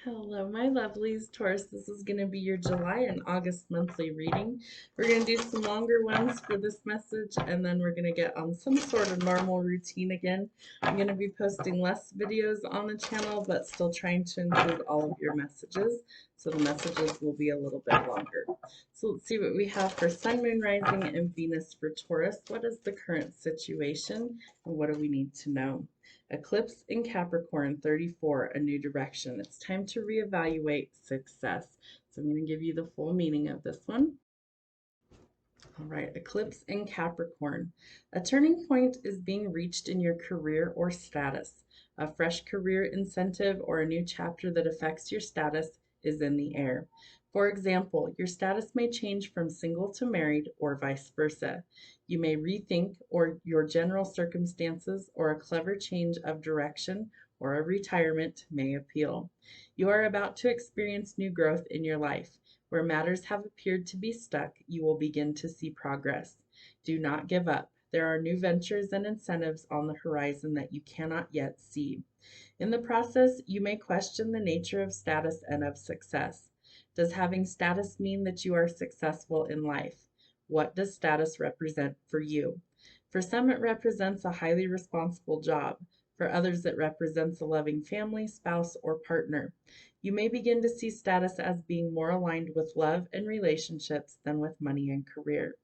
Hello, my lovelies. Taurus, this is going to be your July and August monthly reading. We're going to do some longer ones for this message, and then we're going to get on some sort of normal routine again. I'm going to be posting less videos on the channel, but still trying to include all of your messages, so the messages will be a little bit longer. So let's see what we have for Sun, Moon, Rising, and Venus for Taurus. What is the current situation, and what do we need to know? Eclipse in Capricorn 34, a new direction. It's time to reevaluate success. So I'm going to give you the full meaning of this one. All right, eclipse in Capricorn. A turning point is being reached in your career or status. A fresh career incentive or a new chapter that affects your status is in the air. For example, your status may change from single to married or vice versa. You may rethink or your general circumstances, or a clever change of direction or a retirement may appeal. You are about to experience new growth in your life. Where matters have appeared to be stuck, you will begin to see progress. Do not give up. There are new ventures and incentives on the horizon that you cannot yet see. In the process, you may question the nature of status and of success. Does having status mean that you are successful in life? What does status represent for you? For some, it represents a highly responsible job. For others, it represents a loving family, spouse, or partner. You may begin to see status as being more aligned with love and relationships than with money and career.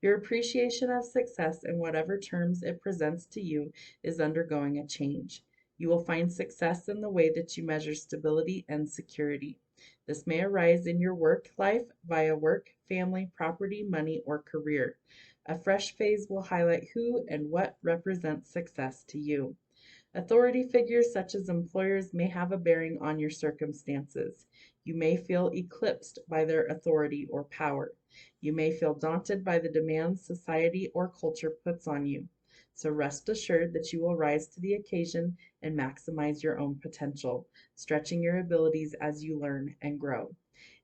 Your appreciation of success in whatever terms it presents to you is undergoing a change. You will find success in the way that you measure stability and security. This may arise in your work life via work, family, property, money, or career. A fresh phase will highlight who and what represents success to you. Authority figures such as employers may have a bearing on your circumstances. You may feel eclipsed by their authority or power. You may feel daunted by the demands society or culture puts on you. So rest assured that you will rise to the occasion and maximize your own potential, stretching your abilities as you learn and grow.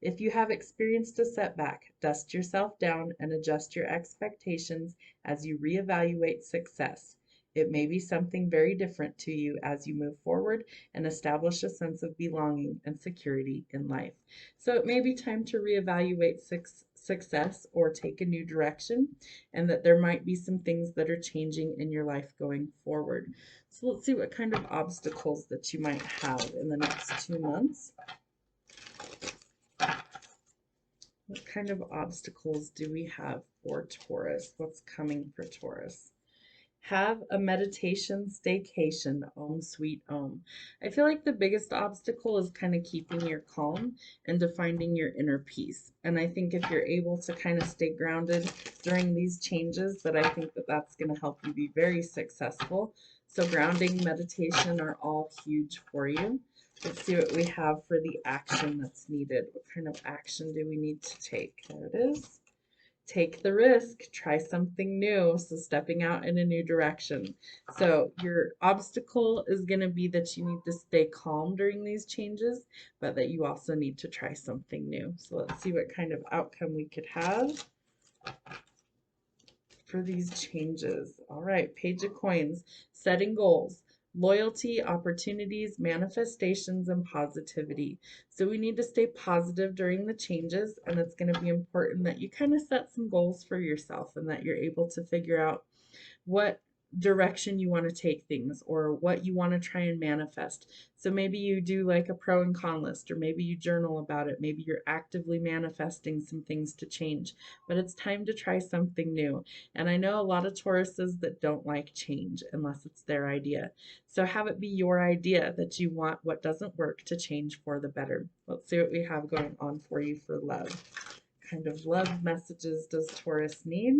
If you have experienced a setback, dust yourself down and adjust your expectations as you reevaluate success. It may be something very different to you as you move forward and establish a sense of belonging and security in life. So it may be time to reevaluate success or take a new direction, and that there might be some things that are changing in your life going forward. So let's see what kind of obstacles that you might have in the next 2 months. What kind of obstacles do we have for Taurus? What's coming for Taurus? Have a meditation staycation, Om Sweet Om. I feel like the biggest obstacle is kind of keeping your calm and to finding your inner peace. And I think if you're able to kind of stay grounded during these changes, that I think that that's going to help you be very successful. So grounding, meditation are all huge for you. Let's see what we have for the action that's needed. What kind of action do we need to take? There it is. Take the risk, try something new. So stepping out in a new direction. So your obstacle is going to be that you need to stay calm during these changes, but that you also need to try something new. So let's see what kind of outcome we could have for these changes. All right, Page of Coins, setting goals. Loyalty, opportunities, manifestations, and positivity. So we need to stay positive during the changes, and it's going to be important that you kind of set some goals for yourself and that you're able to figure out what direction you want to take things or what you want to try and manifest. So maybe you do like a pro and con list, or maybe you journal about it. Maybe you're actively manifesting some things to change, but it's time to try something new. And I know a lot of Tauruses that don't like change unless it's their idea. So have it be your idea that you want what doesn't work to change for the better. Let's see what we have going on for you for love. What kind of love messages does Taurus need?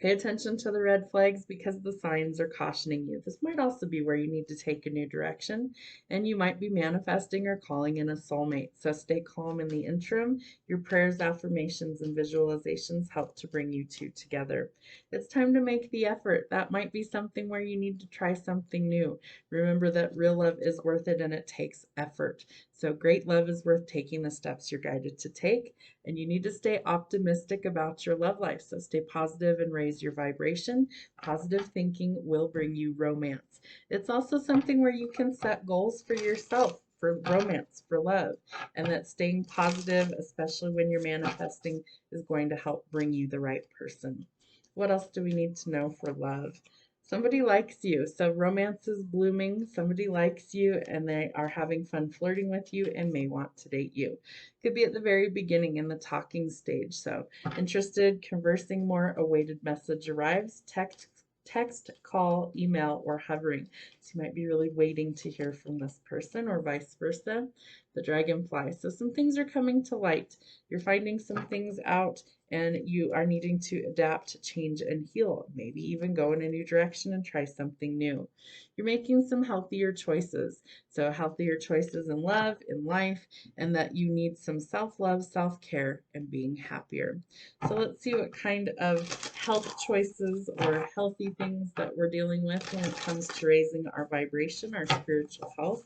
Pay attention to the red flags because the signs are cautioning you. This might also be where you need to take a new direction, and you might be manifesting or calling in a soulmate. So stay calm in the interim. Your prayers, affirmations, and visualizations help to bring you two together. It's time to make the effort. That might be something where you need to try something new. Remember that real love is worth it and it takes effort. So great love is worth taking the steps you're guided to take. And you need to stay optimistic about your love life. So stay positive and raise your vibration. Positive thinking will bring you romance. It's also something where you can set goals for yourself. for romance, for love, and that staying positive, especially when you're manifesting, is going to help bring you the right person. What else do we need to know for love? Somebody likes you. So romance is blooming. Somebody likes you and they are having fun flirting with you and may want to date you. Could be at the very beginning in the talking stage. So interested, conversing more, awaited message arrives, text, call, email, or hovering. So you might be really waiting to hear from this person or vice versa. The dragonfly. So some things are coming to light. You're finding some things out and you are needing to adapt, change, and heal. Maybe even go in a new direction and try something new. You're making some healthier choices. So healthier choices in love, in life, and that you need some self-love, self-care, and being happier. So let's see what kind of health choices or healthy things that we're dealing with when it comes to raising our vibration, our spiritual health.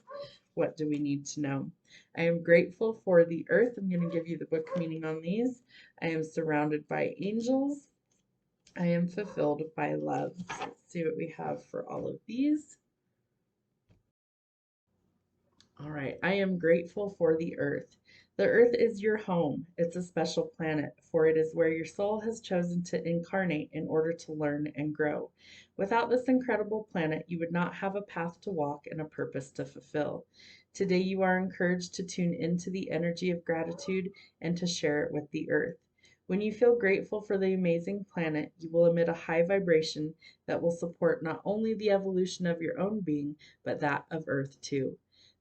What do we need to know? I am grateful for the earth. I'm going to give you the book meaning on these. I am surrounded by angels. I am fulfilled by love. So let's see what we have for all of these. All right, I am grateful for the earth. The earth is your home. It's a special planet, for it is where your soul has chosen to incarnate in order to learn and grow. Without this incredible planet, you would not have a path to walk and a purpose to fulfill. Today, you are encouraged to tune into the energy of gratitude and to share it with the earth. When you feel grateful for the amazing planet, you will emit a high vibration that will support not only the evolution of your own being, but that of Earth too.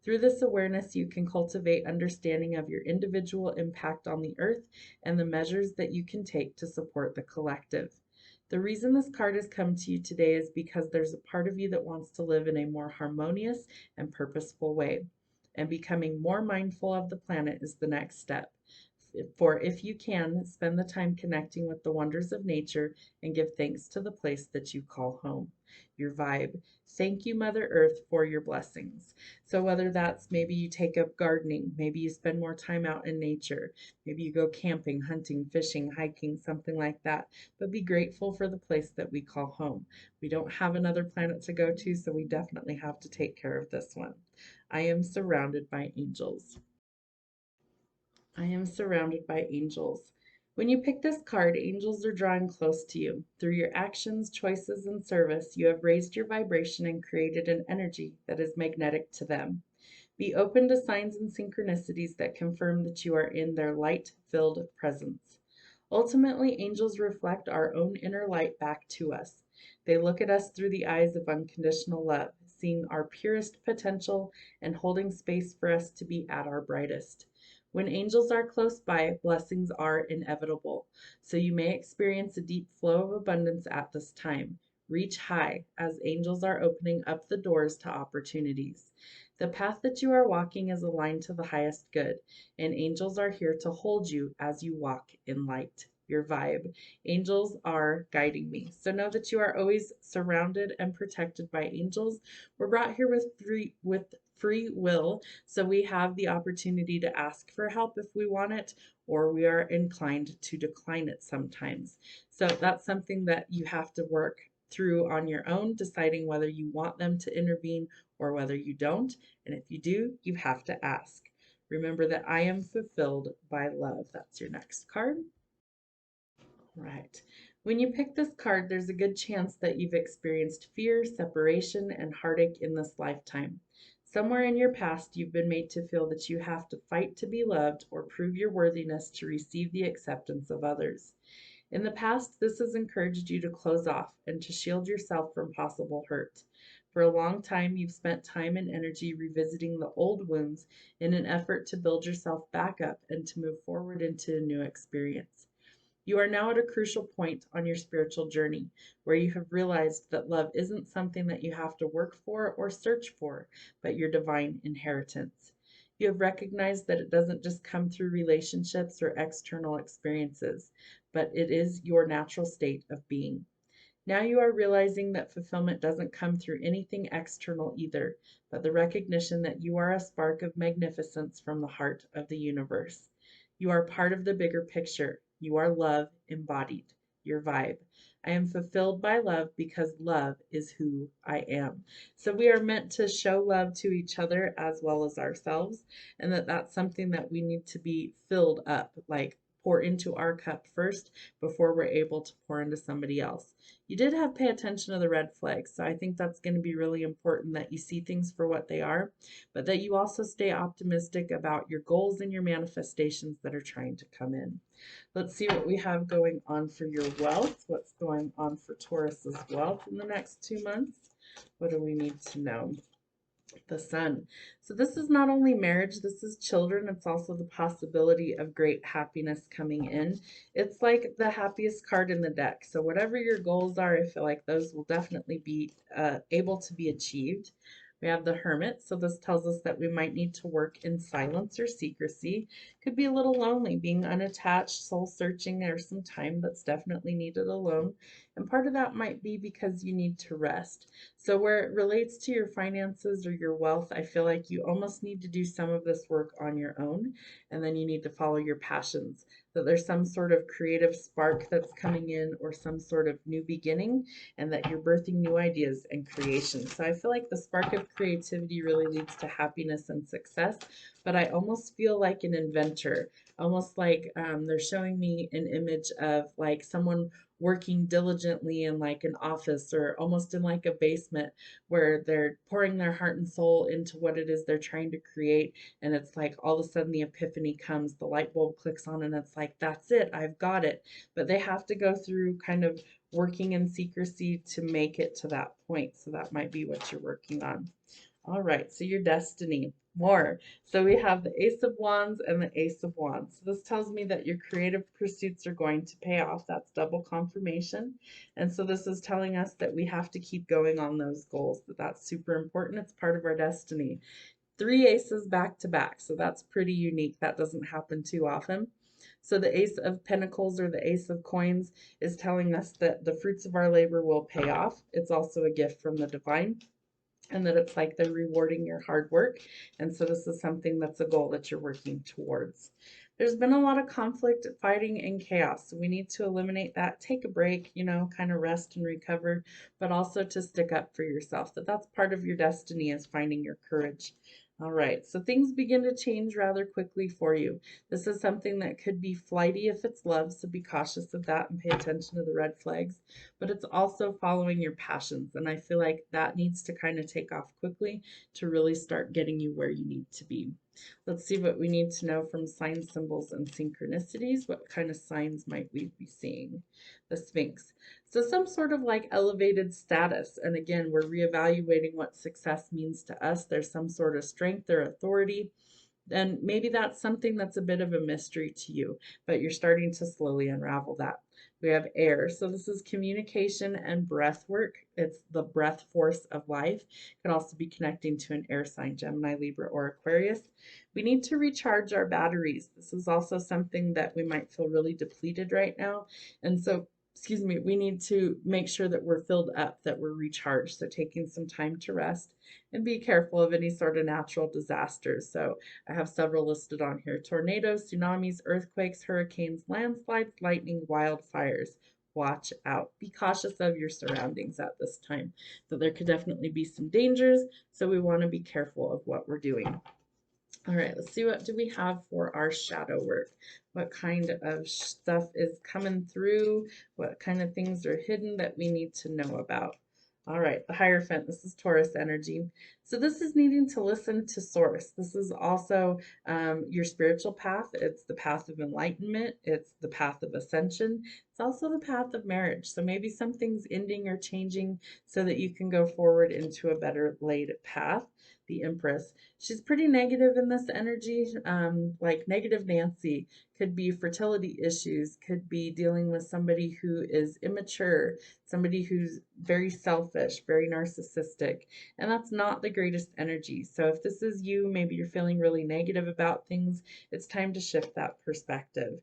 Through this awareness, you can cultivate understanding of your individual impact on the earth and the measures that you can take to support the collective. The reason this card has come to you today is because there's a part of you that wants to live in a more harmonious and purposeful way. And becoming more mindful of the planet is the next step. For if you can, spend the time connecting with the wonders of nature and give thanks to the place that you call home. Your vibe. Thank you, Mother Earth, for your blessings. So whether that's maybe you take up gardening, maybe you spend more time out in nature, maybe you go camping, hunting, fishing, hiking, something like that. But be grateful for the place that we call home. We don't have another planet to go to, so we definitely have to take care of this one. I am surrounded by angels. I am surrounded by angels. When you pick this card, angels are drawing close to you. Through your actions, choices, and service, you have raised your vibration and created an energy that is magnetic to them. Be open to signs and synchronicities that confirm that you are in their light-filled presence. Ultimately, angels reflect our own inner light back to us. They look at us through the eyes of unconditional love, seeing our purest potential and holding space for us to be at our brightest. When angels are close by, blessings are inevitable, so you may experience a deep flow of abundance at this time. Reach high, as angels are opening up the doors to opportunities. The path that you are walking is aligned to the highest good, and angels are here to hold you as you walk in light. Your vibe. Angels are guiding me. So know that you are always surrounded and protected by angels. We're brought here with free will, so we have the opportunity to ask for help if we want it, or we are inclined to decline it sometimes. So that's something that you have to work through on your own, deciding whether you want them to intervene or whether you don't. And if you do, you have to ask. Remember that I am fulfilled by love. That's your next card. Right. When you pick this card, there's a good chance that you've experienced fear, separation, and heartache in this lifetime. Somewhere in your past, you've been made to feel that you have to fight to be loved or prove your worthiness to receive the acceptance of others. In the past, this has encouraged you to close off and to shield yourself from possible hurt. For a long time, you've spent time and energy revisiting the old wounds in an effort to build yourself back up and to move forward into a new experience. You are now at a crucial point on your spiritual journey where you have realized that love isn't something that you have to work for or search for, but your divine inheritance. You have recognized that it doesn't just come through relationships or external experiences, but it is your natural state of being. Now you are realizing that fulfillment doesn't come through anything external either, but the recognition that you are a spark of magnificence from the heart of the universe. You are part of the bigger picture. You are love embodied. your vibe. I am fulfilled by love because love is who I am. So we are meant to show love to each other as well as ourselves, and that's something that we need to be filled up, like pour into our cup first before we're able to pour into somebody else. You did have pay attention to the red flags, so I think that's going to be really important that you see things for what they are, but that you also stay optimistic about your goals and your manifestations that are trying to come in. Let's see what we have going on for your wealth. What's going on for Taurus's wealth in the next 2 months? What do we need to know? The sun. So this is not only marriage, this is children. It's also the possibility of great happiness coming in. It's like the happiest card in the deck. So whatever your goals are, I feel like those will definitely be able to be achieved. We have the hermit. So this tells us that we might need to work in silence or secrecy. Could be a little lonely, being unattached, soul searching. There's some time that's definitely needed alone. And part of that might be because you need to rest. So where it relates to your finances or your wealth, I feel like you almost need to do some of this work on your own, and then you need to follow your passions. That there's some sort of creative spark that's coming in or some sort of new beginning, and that you're birthing new ideas and creation. So I feel like the spark of creativity really leads to happiness and success, but I almost feel like an inventor, almost like they're showing me an image of like someone working diligently in like an office or almost in like a basement where they're pouring their heart and soul into what it is they're trying to create. And it's like all of a sudden the epiphany comes, the light bulb clicks on, and it's like, that's it, I've got it. But they have to go through kind of working in secrecy to make it to that point. So that might be what you're working on. All right, so your destiny, more. So we have the Ace of Wands and the Ace of Wands. So this tells me that your creative pursuits are going to pay off. That's double confirmation. And so this is telling us that we have to keep going on those goals, that's super important. It's part of our destiny. 3 aces back to back. So that's pretty unique. That doesn't happen too often. So the Ace of Pentacles or the Ace of Coins is telling us that the fruits of our labor will pay off. It's also a gift from the divine, and that it's like they're rewarding your hard work. And so this is something that's a goal that you're working towards. There's been a lot of conflict, fighting, and chaos. So we need to eliminate that, take a break, kind of rest and recover, but also to stick up for yourself. That's part of your destiny, is finding your courage. All right, so things begin to change rather quickly for you. This is something that could be flighty if it's love, so be cautious of that and pay attention to the red flags. But it's also following your passions, and I feel like that needs to kind of take off quickly to really start getting you where you need to be. Let's see what we need to know from signs, symbols, and synchronicities. What kind of signs might we be seeing? The Sphinx. So some sort of like elevated status. And again, we're reevaluating what success means to us. There's some sort of strength or authority. And maybe that's something that's a bit of a mystery to you, but you're starting to slowly unravel that. We have air. So this is communication and breath work. It's the breath force of life. It can also be connecting to an air sign, Gemini, Libra, or Aquarius. We need to recharge our batteries. This is also something that we might feel really depleted right now. And so, excuse me, we need to make sure that we're filled up, that we're recharged. So taking some time to rest, and be careful of any sort of natural disasters. So I have several listed on here: tornadoes, tsunamis, earthquakes, hurricanes, landslides, lightning, wildfires. Watch out. Be cautious of your surroundings at this time. So there could definitely be some dangers, so we want to be careful of what we're doing. All right, let's see, what do we have for our shadow work? What kind of stuff is coming through? What kind of things are hidden that we need to know about? All right, the Hierophant, this is Taurus energy. So this is needing to listen to source. This is also your spiritual path. It's the path of enlightenment. It's the path of ascension. It's also the path of marriage. So maybe something's ending or changing so that you can go forward into a better laid path. The Empress, she's pretty negative in this energy, like negative Nancy. Could be fertility issues, could be dealing with somebody who is immature, somebody who's very selfish, very narcissistic, and that's not the greatest energy. So if this is you, maybe you're feeling really negative about things, it's time to shift that perspective.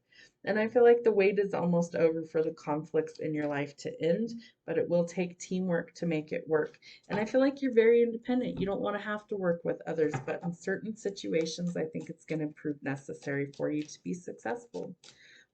And I feel like the wait is almost over for the conflicts in your life to end, but it will take teamwork to make it work. And I feel like you're very independent. You don't want to have to work with others, but in certain situations, I think it's going to prove necessary for you to be successful.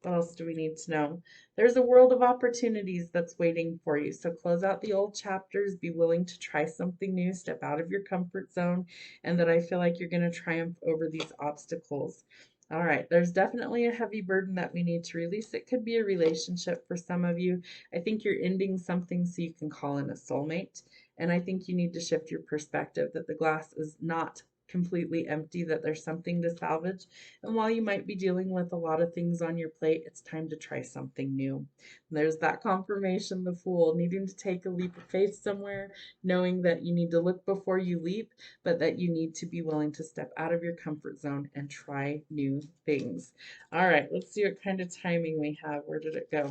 What else do we need to know? There's a world of opportunities that's waiting for you. So close out the old chapters, be willing to try something new, step out of your comfort zone, and that I feel like you're going to triumph over these obstacles. All right, there's definitely a heavy burden that we need to release. It could be a relationship for some of you. I think you're ending something so you can call in a soulmate. And I think you need to shift your perspective that the glass is not completely empty, that there's something to salvage. And while you might be dealing with a lot of things on your plate, it's time to try something new. And there's that confirmation, the Fool, needing to take a leap of faith somewhere, knowing that you need to look before you leap, but that you need to be willing to step out of your comfort zone and try new things. All right, let's see what kind of timing we have. Where did it go?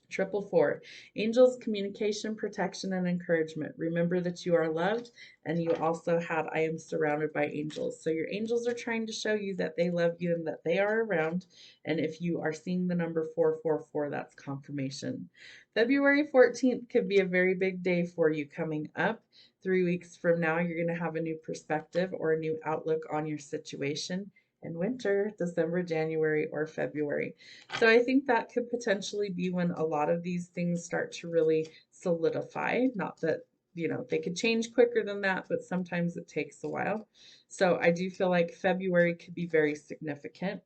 Triple four, angels, communication, protection, and encouragement. Remember that you are loved, and you also had, I am surrounded by angels. So your angels are trying to show you that they love you and that they are around. And if you are seeing the number 444, that's confirmation. February 14th could be a very big day for you coming up. 3 weeks from now, you're going to have a new perspective or a new outlook on your situation. And winter, December, January, or February. So I think that could potentially be when a lot of these things start to really solidify. Not that, they could change quicker than that, but sometimes it takes a while. So I do feel like February could be very significant.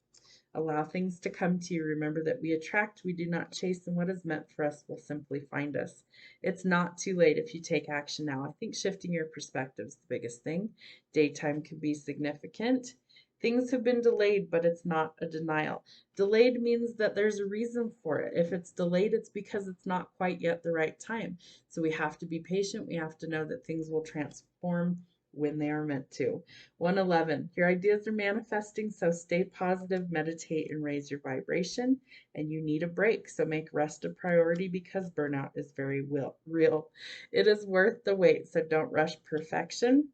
Allow things to come to you. Remember that we attract, we do not chase, and what is meant for us will simply find us. It's not too late if you take action now. I think shifting your perspective is the biggest thing. Daytime could be significant. Things have been delayed, but it's not a denial. Delayed means that there's a reason for it. If it's delayed, it's because it's not quite yet the right time. So we have to be patient. We have to know that things will transform when they are meant to. 111, your ideas are manifesting, so stay positive, meditate, and raise your vibration. And you need a break, so make rest a priority because burnout is very real. It is worth the wait, so don't rush perfection.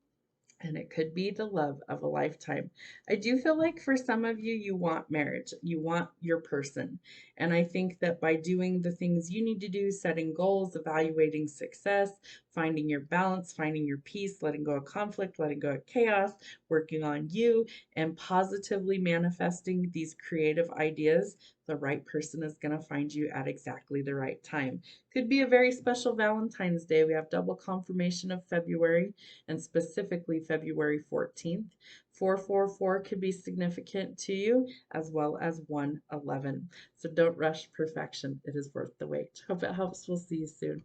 And it could be the love of a lifetime. I do feel like for some of you, you want marriage, you want your person. And I think that by doing the things you need to do, setting goals, evaluating success, finding your balance, finding your peace, letting go of conflict, letting go of chaos, working on you, and positively manifesting these creative ideas, the right person is going to find you at exactly the right time. Could be a very special Valentine's Day. We have double confirmation of February, and specifically February 14th. 444 could be significant to you, as well as 111. So don't rush perfection. It is worth the wait. Hope it helps. We'll see you soon.